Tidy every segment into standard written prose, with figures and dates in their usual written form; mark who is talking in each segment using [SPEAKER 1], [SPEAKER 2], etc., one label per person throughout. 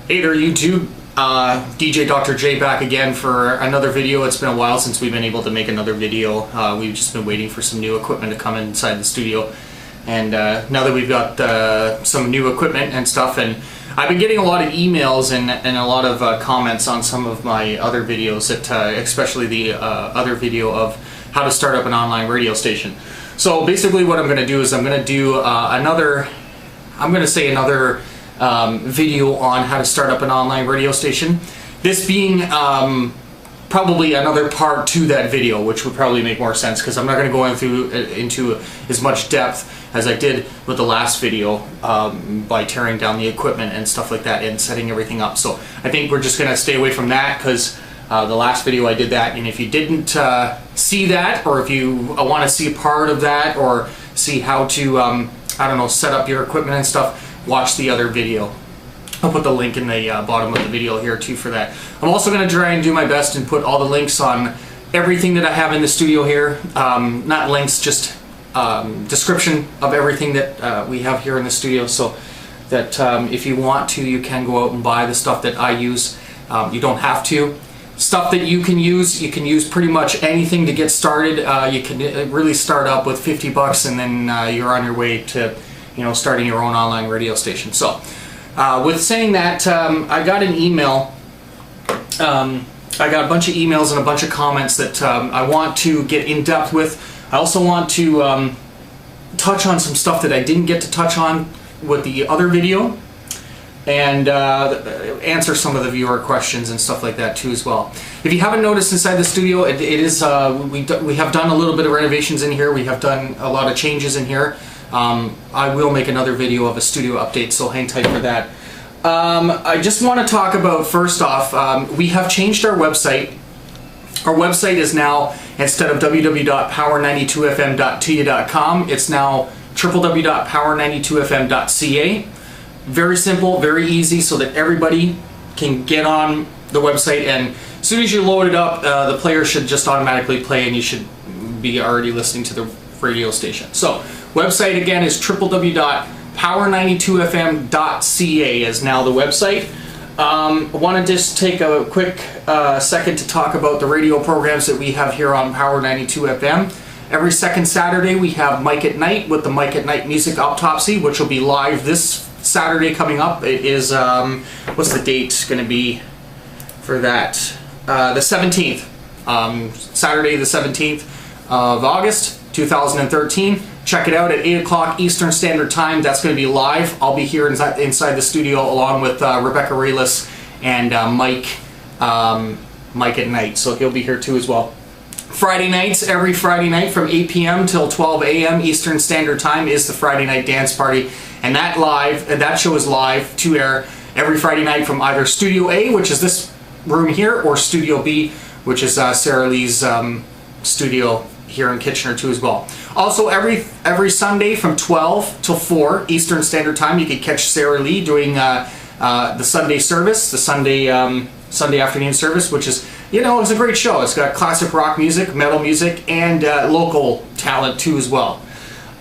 [SPEAKER 1] Hey there YouTube, DJ Dr. J back again for another video. It's been a while since we've been able to make another video. We've just been waiting for some new equipment to come inside the studio, and now that we've got some new equipment and stuff, and I've been getting a lot of emails and a lot of comments on some of my other videos, especially the other video of how to start up an online radio station. So basically what I'm going to do is I'm going to do another video on how to start up an online radio station. This being probably another part to that video, which would probably make more sense because I'm not going to go into as much depth as I did with the last video by tearing down the equipment and stuff like that and setting everything up. So I think we're just going to stay away from that because the last video I did that, and if you didn't see that, or if you want to see part of that or see how to I don't know, set up your equipment and stuff, watch the other video. I'll put the link in the bottom of the video here too for that. I'm also going to try and do my best and put all the links on everything that I have in the studio here. Not links, just description of everything that we have here in the studio, so that if you want to, you can go out and buy the stuff that I use. You don't have to. Stuff that you can use pretty much anything to get started. You can really start up with 50 bucks and then you're on your way to, you know, starting your own online radio station. So with saying that, I got an email, I got a bunch of emails and a bunch of comments that I want to get in depth with. I also want to touch on some stuff that I didn't get to touch on with the other video, and answer some of the viewer questions and stuff like that too as well. If you haven't noticed, inside the studio, it is we have done a little bit of renovations in here. We have done a lot of changes in here. I will make another video of a studio update, so hang tight for that. I just want to talk about, first off, we have changed our website. Our website is now, instead of www.power92fm.tuya.com, it's now www.power92fm.ca. Very simple, very easy, so that everybody can get on the website, and as soon as you load it up, the player should just automatically play and you should be already listening to the radio station. So website again is www.power92fm.ca is now the website. I want to just take a quick second to talk about the radio programs that we have here on Power 92 FM. Every second Saturday we have Mike at Night with the Mike at Night Music Autopsy, which will be live this Saturday coming up. It is, what's the date going to be for that? The 17th. Saturday the 17th of August 2013. Check it out at 8 o'clock Eastern Standard Time. That's going to be live. I'll be here inside the studio along with Rebecca Raylis and Mike at Night, so he'll be here too as well. Friday nights, every Friday night from 8 p.m. till 12 a.m. Eastern Standard Time is the Friday Night Dance Party, and that show is live to air every Friday night from either Studio A, which is this room here, or Studio B, which is Sarah Lee's studio here in Kitchener too as well. Also every Sunday from 12 till 4 Eastern Standard Time, you can catch Sarah Lee doing the Sunday service, the Sunday afternoon service, which is, you know, it's a great show. It's got classic rock music, metal music, and local talent too as well.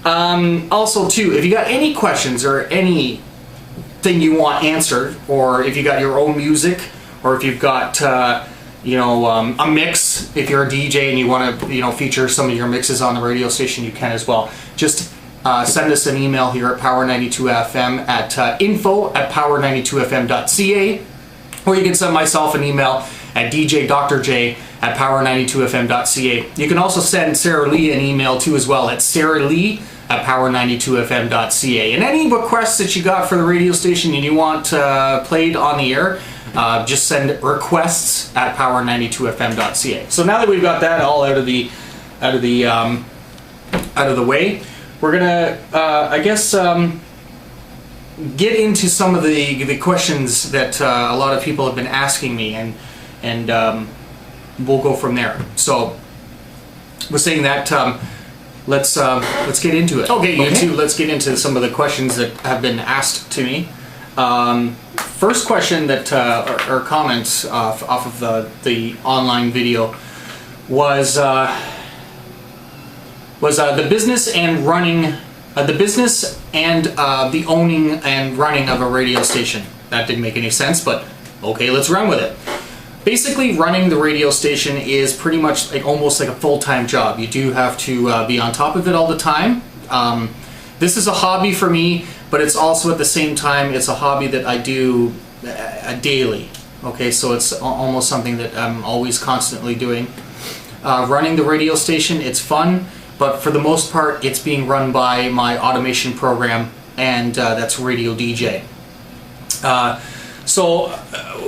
[SPEAKER 1] Also too, if you got any questions or anything you want answered, or if you got your own music, or if you've got you know, a mix, if you're a DJ and you want to, you know, feature some of your mixes on the radio station, you can as well. Just send us an email here at Power92FM at info@power92fm.ca, or you can send myself an email at djdrj@power92fm.ca. You can also send Sarah Lee an email too as well at sarahlee@power92fm.ca. And any requests that you got for the radio station and you want played on the air, just send requests at power92fm.ca. So now that we've got that all out of the way, we're gonna I guess get into some of the questions that a lot of people have been asking me, and we'll go from there. So we're saying that let's get into it. Okay, YouTube, let's get into some of the questions that have been asked to me. First question that or comments off of the online video was the business and and the owning and running of a radio station. That didn't make any sense, but okay, let's run with it. Basically, running the radio station is pretty much like almost like a full-time job. You do have to be on top of it all the time. This is a hobby for me, but it's also at the same time, it's a hobby that I do daily. Okay, so it's almost something that I'm always constantly doing. Running the radio station, it's fun, but for the most part, it's being run by my automation program, and that's Radio DJ.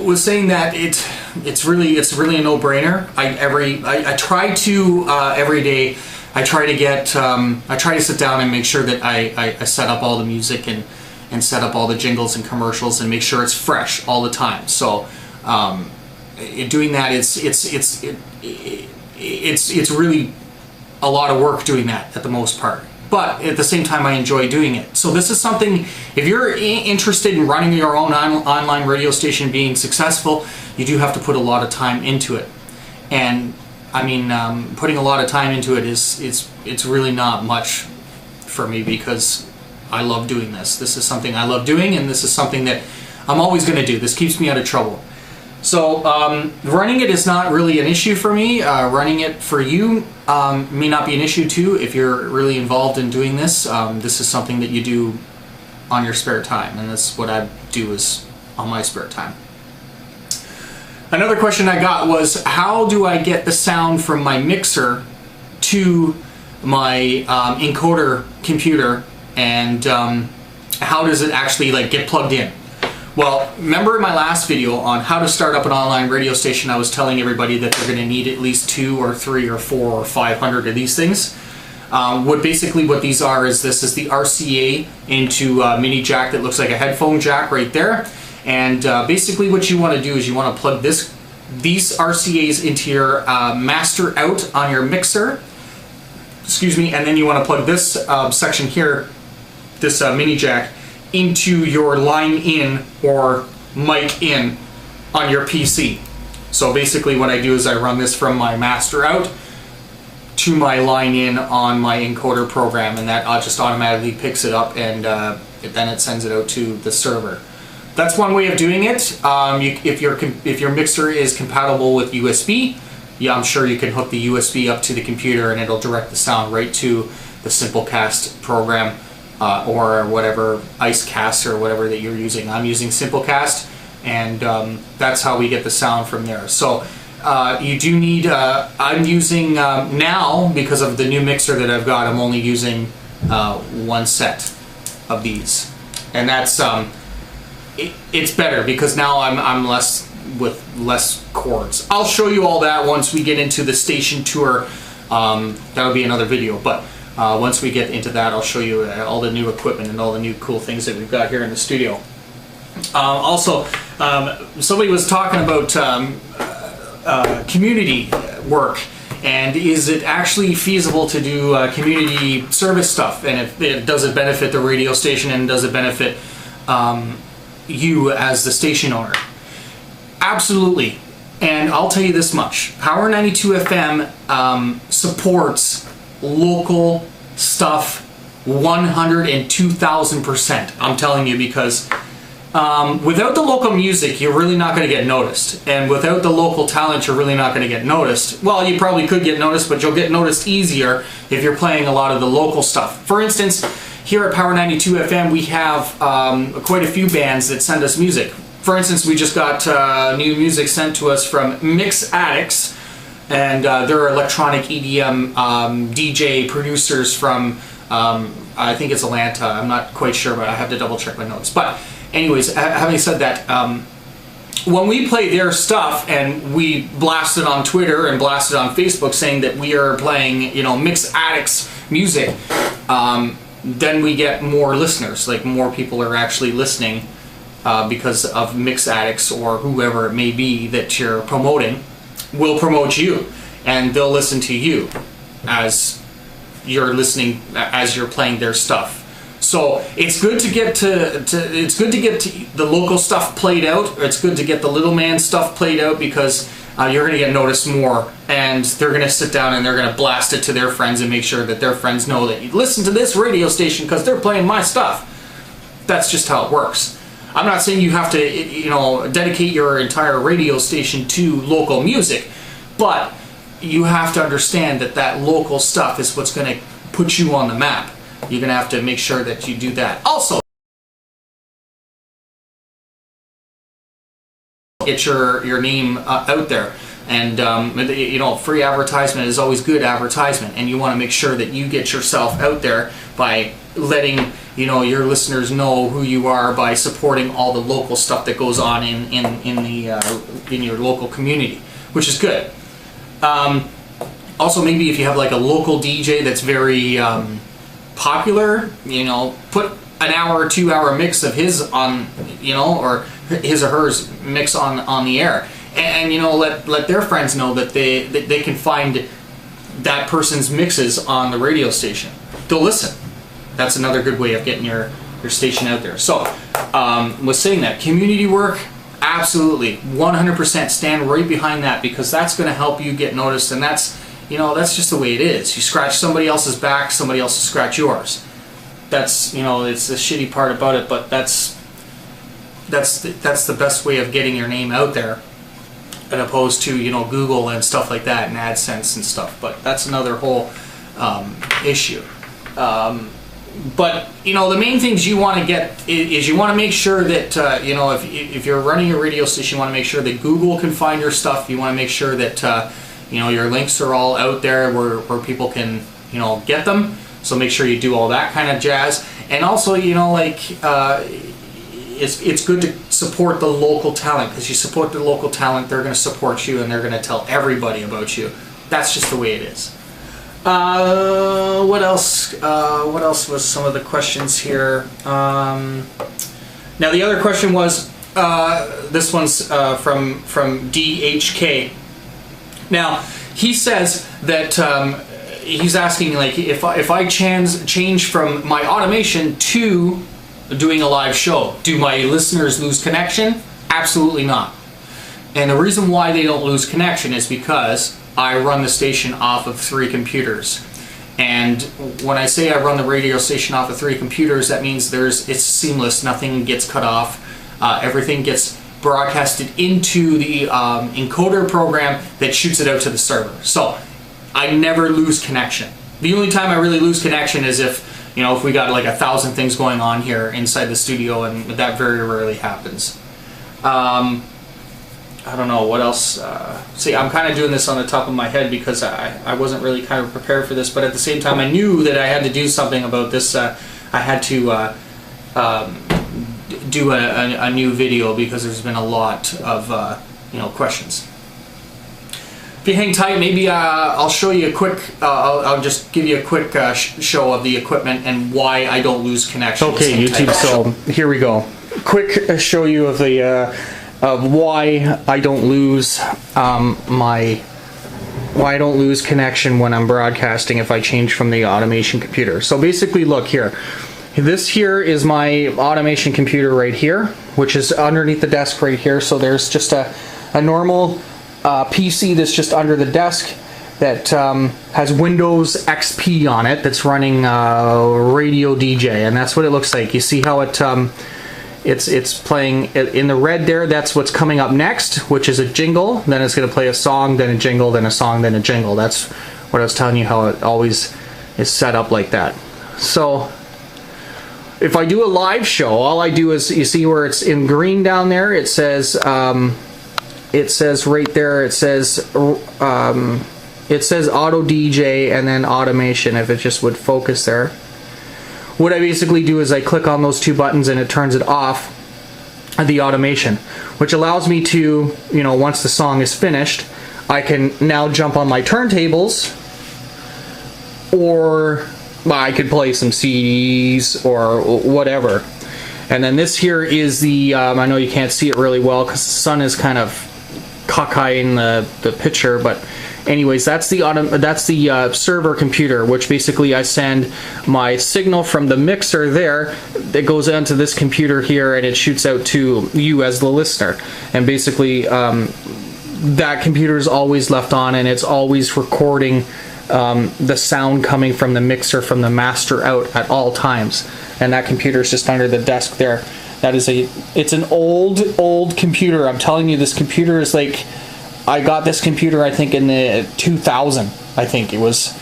[SPEAKER 1] Was saying that it's really a no-brainer. I try to every day. I try to sit down and make sure that I set up all the music and set up all the jingles and commercials and make sure it's fresh all the time. So doing that, it's really a lot of work doing that at the most part. But at the same time, I enjoy doing it. So this is something, if you're interested in running your own online radio station, being successful, you do have to put a lot of time into it. And I mean, putting a lot of time into it it's really not much for me, because I love doing this. This is something I love doing, and this is something that I'm always going to do. This keeps me out of trouble. So running it is not really an issue for me. Running it for you may not be an issue too if you're really involved in doing this. This is something that you do on your spare time, and that's what I do is on my spare time. Another question I got was, how do I get the sound from my mixer to my encoder computer, and how does it actually like get plugged in? Well, remember in my last video on how to start up an online radio station, I was telling everybody that they're going to need at least 2 or 3 or 4 or 500 of these things. What these are is, this is the RCA into a mini jack that looks like a headphone jack right there. And basically what you want to do is you want to plug these RCAs into your master out on your mixer. Excuse me, and then you want to plug this section here, this mini jack, into your line in or mic in on your PC. So basically what I do is I run this from my master out to my line in on my encoder program, and that just automatically picks it up, and then it sends it out to the server. That's one way of doing it. If your mixer is compatible with USB, yeah, I'm sure you can hook the USB up to the computer and it'll direct the sound right to the Simplecast program. Or whatever IceCast or whatever that you're using. I'm using Simplecast, and that's how we get the sound from there. So you do need, I'm using now, because of the new mixer that I've got, I'm only using one set of these, and that's it's better because now I'm with less cords. I'll show you all that once we get into the station tour. That'll be another video, but once we get into that, I'll show you all the new equipment and all the new cool things that we've got here in the studio. Also, somebody was talking about community work, and is it actually feasible to do community service stuff, and if does it benefit the radio station, and does it benefit you as the station owner? Absolutely. And I'll tell you this much, Power 92 FM supports local stuff 102,000%. I'm telling you, because without the local music, you're really not going to get noticed. And without the local talent, you're really not going to get noticed. Well, you probably could get noticed, but you'll get noticed easier if you're playing a lot of the local stuff. For instance, here at Power 92 FM, we have quite a few bands that send us music. For instance, we just got new music sent to us from Mix Addicts, and they're electronic EDM DJ producers from, I think it's Atlanta. I'm not quite sure, but I have to double check my notes. But anyways, having said that, when we play their stuff and we blast it on Twitter and blast it on Facebook saying that we are playing, you know, Mix Addicts music, then we get more listeners. Like, more people are actually listening because of Mix Addicts, or whoever it may be that you're promoting will promote you, and they'll listen to you as you're listening, as you're playing their stuff. So it's good to get to the local stuff played out. It's good to get the little man stuff played out, because you're going to get noticed more, and they're going to sit down and they're going to blast it to their friends and make sure that their friends know that you listen to this radio station because they're playing my stuff. That's just how it works. I'm not saying you have to, you know, dedicate your entire radio station to local music, but you have to understand that that local stuff is what's going to put you on the map. You're going to have to make sure that you do that. Also, get your name out there, and you know, free advertisement is always good advertisement, and you want to make sure that you get yourself out there by letting, you know, your listeners know who you are by supporting all the local stuff that goes on in your local community, which is good. Also, maybe if you have like a local DJ that's very popular, you know, put an hour or 2 hour mix of his on, you know, or his or hers mix on the air, and you know, let their friends know that they can find that person's mixes on the radio station. They'll listen. That's another good way of getting your station out there. So, was saying that community work, absolutely, 100% stand right behind that, because that's going to help you get noticed, and that's, you know, that's just the way it is. You scratch somebody else's back, somebody else will scratch yours. That's, you know, it's the shitty part about it, but that's the best way of getting your name out there, as opposed to, you know, Google and stuff like that and AdSense and stuff. But that's another whole issue. But you know, the main things you want to get is you want to make sure that you know, if you're running a radio station, you want to make sure that Google can find your stuff. You want to make sure that you know, your links are all out there where people can, you know, get them. So make sure you do all that kind of jazz. And also, you know, like it's good to support the local talent, because you support the local talent, they're going to support you and they're going to tell everybody about you. That's just the way it is. What else? What else was some of the questions here? Now the other question was this one's from DHK. Now he says that he's asking, like, if I change from my automation to doing a live show, do my listeners lose connection? Absolutely not. And the reason why they don't lose connection is because I run the station off of 3 computers. And when I say I run the radio station off of 3 computers, that means it's seamless, nothing gets cut off, everything gets broadcasted into the encoder program that shoots it out to the server. So I never lose connection. The only time I really lose connection is if, you know, if we got like 1,000 things going on here inside the studio, and that very rarely happens. I don't know what else. See, I'm kind of doing this on the top of my head because I wasn't really kind of prepared for this, but at the same time I knew that I had to do something about this. I had to do a new video because there's been a lot of you know, questions. If you hang tight, maybe I'll show you a quick, I'll just give you a quick show of the equipment and why I don't lose connection. Okay, YouTube, so here we go. Quick show you of the of why I don't lose why I don't lose connection when I'm broadcasting if I change from the automation computer. So basically, look here. This here is my automation computer right here, which is underneath the desk right here. So there's just a normal PC that's just under the desk that has Windows XP on it, that's running Radio DJ, and that's what it looks like. You see how it's playing in the red there? That's what's coming up next, which is a jingle. Then it's going to play a song, then a jingle, then a song, then a jingle. That's what I was telling you, how it always is set up like that. So if I do a live show, all I do is, you see where it's in green down there, it says right there, it says auto DJ and then automation. If it just would focus there. What I basically do is I click on those 2 buttons and it turns it off, the automation, which allows me to, you know, once the song is finished, I can now jump on my turntables, or I could play some CDs or whatever. And then this here is the, I know you can't see it really well because the sun is kind of cockeying the picture, but anyways, that's the server computer, which basically I send my signal from the mixer there that goes onto this computer here, and it shoots out to you as the listener. And basically that computer is always left on, and it's always recording the sound coming from the mixer from the master out at all times. And that computer is just under the desk there. That is it's an old computer. I'm telling you, this computer is like, I got this computer I think in the 2000, I think it was,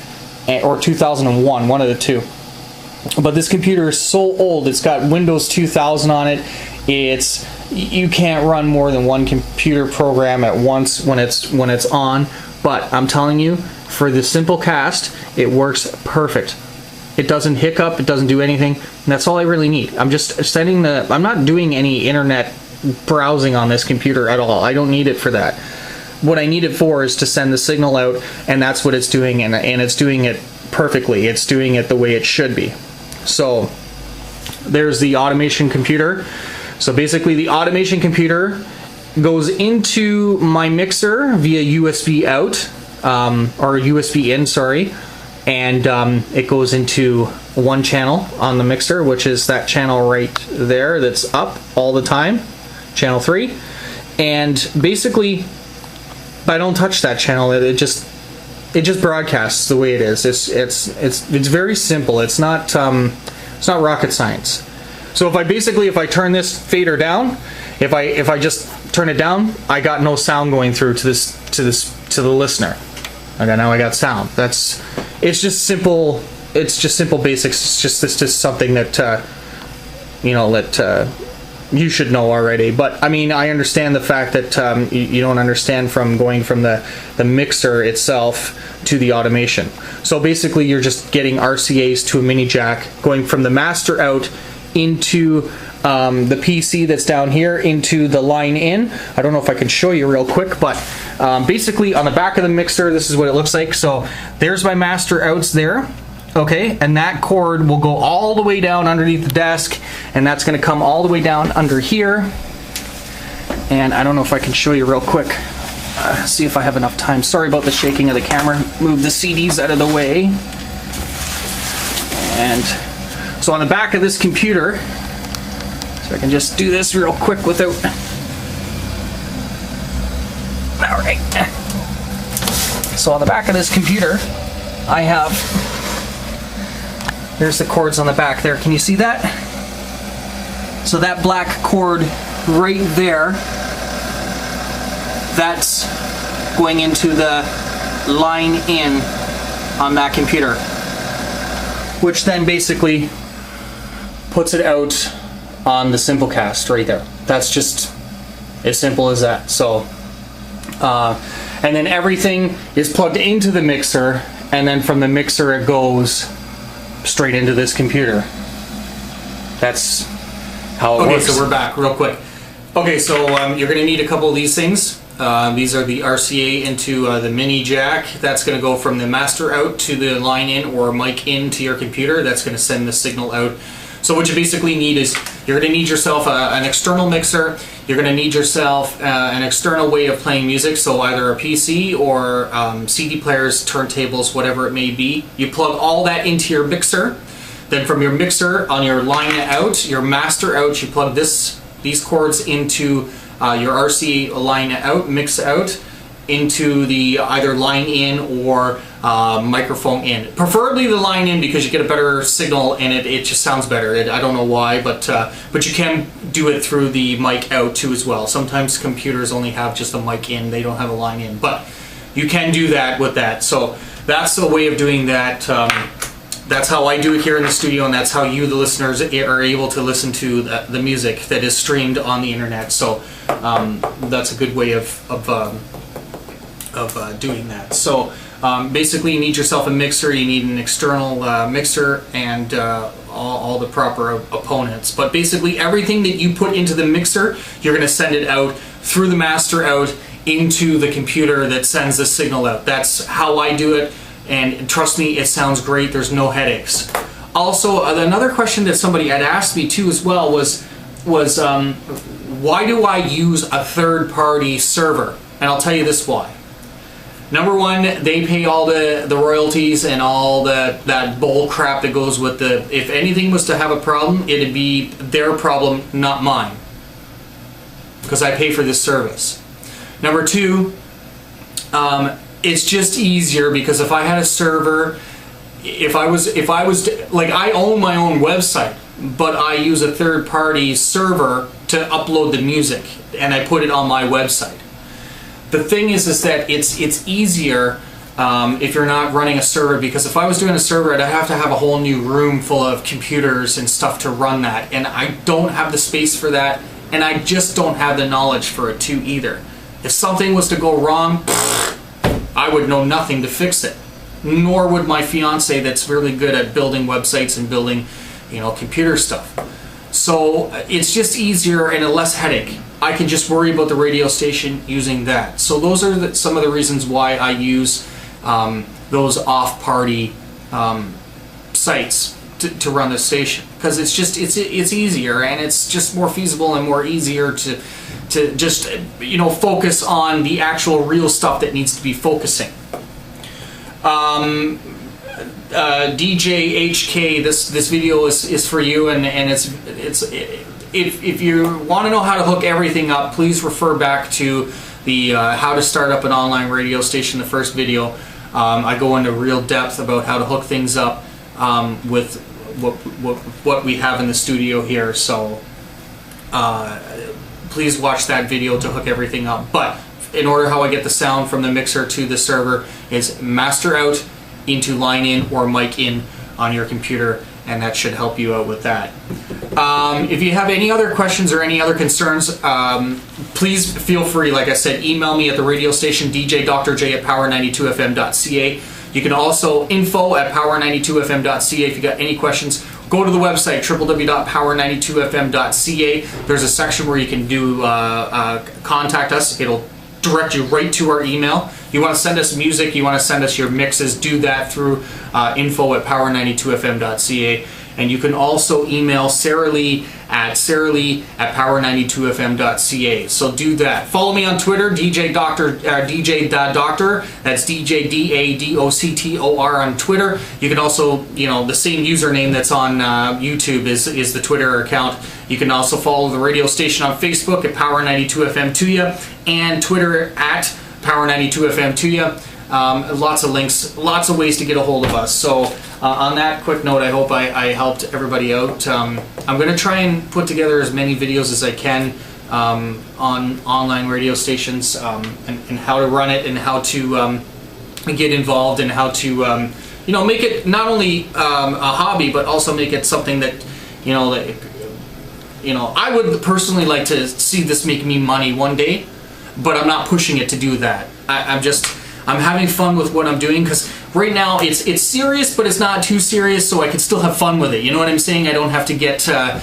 [SPEAKER 1] or 2001, one of the two. But this computer is so old. It's got Windows 2000 on it. You can't run more than one computer program at once when it's on. But I'm telling you, for the Simplecast, it works perfect. It doesn't hiccup, it doesn't do anything, and that's all I really need. I'm just sending I'm not doing any internet browsing on this computer at all. I don't need it for that. What I need it for is to send the signal out, and that's what it's doing, and it's doing it perfectly. It's doing it the way it should be. So there's the automation computer. So basically the automation computer goes into my mixer via USB out, or USB in, sorry, and it goes into one channel on the mixer, which is that channel right there that's up all the time, channel 3. And basically, I don't touch that channel. It just broadcasts the way it is. It's very simple. It's not rocket science. So if I turn this fader down, if I just turn it down, I got no sound going through to the listener. Okay, now I got sound. It's just simple. It's just simple basics. It's just something that you should know already. But I mean, I understand the fact that you don't understand from going from the mixer itself to the automation. So basically, you're just getting RCAs to a mini jack, going from the master out into the PC that's down here into the line in. I don't know if I can show you real quick, but basically on the back of the mixer, this is what it looks like. So there's my master outs there. Okay, and that cord will go all the way down underneath the desk, and that's going to come all the way down under here. And I don't know if I can show you real quick. See if I have enough time. Sorry about the shaking of the camera. Move the CDs out of the way. And so on the back of this computer, so I can just do this real quick without... Alright. So on the back of this computer, I have... There's the cords on the back there. Can you see that? So that black cord right there, that's going into the line in on that computer, which then basically puts it out on the Simplecast right there. That's just as simple as that. So, and then everything is plugged into the mixer, and then from the mixer it goes straight into this computer. That's how it works. Okay, so we're back real quick. Okay, so you're going to need a couple of these things. These are the RCA into the mini jack. That's going to go from the master out to the line in or mic in to your computer. That's going to send the signal out. So what you basically need is, you're going to need yourself an external mixer. You're going to need yourself an external way of playing music, so either a PC or CD players, turntables, whatever it may be. You plug all that into your mixer. Then from your mixer on your line out, your master out, you plug these cords into your RC line out, mix out, into the either line in or microphone in. Preferably the line in, because you get a better signal and it just sounds better. I don't know why, but you can do it through the mic out too as well. Sometimes computers only have just a mic in, they don't have a line in, but you can do that with that. So that's the way of doing that. That's how I do it here in the studio, and that's how you, the listeners, are able to listen to the music that is streamed on the internet. So that's a good way of doing that. So basically, you need yourself a mixer. You need an external mixer and all the proper opponents. But basically, everything that you put into the mixer, you're going to send it out through the master out into the computer that sends the signal out. That's how I do it. And trust me, it sounds great. There's no headaches. Also, another question that somebody had asked me too as well was why do I use a third-party server? And I'll tell you this why. Number one, they pay all the royalties and all that bull crap that goes with if anything was to have a problem, it'd be their problem, not mine, because I pay for this service. Number two, It's just easier because if I had a server, if I was like, I own my own website, but I use a third-party server to upload the music, and I put it on my website. The thing is that it's easier if you're not running a server, because if I was doing a server, I'd have to have a whole new room full of computers and stuff to run that, and I don't have the space for that, and I just don't have the knowledge for it too either. If something was to go wrong, I would know nothing to fix it. Nor would my fiance, that's really good at building websites and building, you know, computer stuff. So it's just easier and a less headache. I can just worry about the radio station using that. So those are some of the reasons why I use those off-party sites to run the station, because it's just it's easier, and it's just more feasible and more easier to just, you know, focus on the actual real stuff that needs to be focusing. DJ HK, this video is for you, and if you want to know how to hook everything up, please refer back to the how to start up an online radio station, the first video. I go into real depth about how to hook things up with what we have in the studio here, so please watch that video to hook everything up. But in order, how I get the sound from the mixer to the server is master out into line in or mic in on your computer, and that should help you out with that. If you have any other questions or any other concerns, please feel free, like I said, email me at the radio station, dj.j@power92fm.ca. You can also info@power92fm.ca if you got any questions. Go to the website, www.power92fm.ca. There's a section where you can do contact us. It'll direct you right to our email. You want to send us music, you want to send us your mixes, do that through info@power92fm.ca. And you can also email Sarah Lee at power92fm.ca. So do that. Follow me on Twitter, DJ Doctor. That's DJDADOCTOR on Twitter. You can also, you know, the same username that's on YouTube is the Twitter account. You can also follow the radio station on Facebook at Power92FM Tuya, and Twitter at Power92FM Tuya. Lots of links, lots of ways to get a hold of us. So on that quick note, I hope I helped everybody out. I'm going to try and put together as many videos as I can on online radio stations, and how to run it, and how to get involved, and how to you know, make it not only a hobby, but also make it something that, you know, I would personally like to see this make me money one day, but I'm not pushing it to do that. I'm having fun with what I'm doing, because right now it's serious, but it's not too serious, so I can still have fun with it. You know what I'm saying? I don't have to get I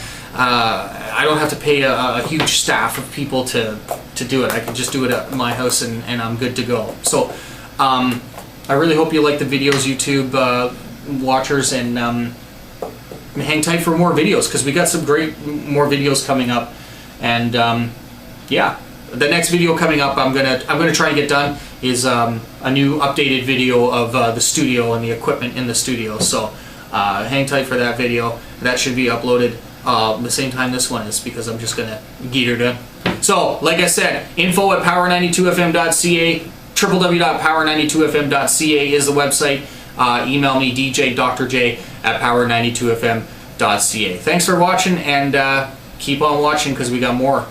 [SPEAKER 1] don't have to pay a huge staff of people to do it. I can just do it at my house, and I'm good to go. So I really hope you like the videos, YouTube watchers, and hang tight for more videos, because we got some more videos coming up. And yeah, the next video coming up, I'm gonna try and get done is a new updated video of the studio and the equipment in the studio. So hang tight for that video. That should be uploaded the same time this one is, because I'm just gonna get her done. So like I said, info@power92fm.ca, www.power92fm.ca is the website. Email me, dj.j@power92fm.ca. Thanks for watching, and keep on watching, because we got more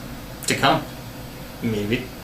[SPEAKER 1] to come. Maybe.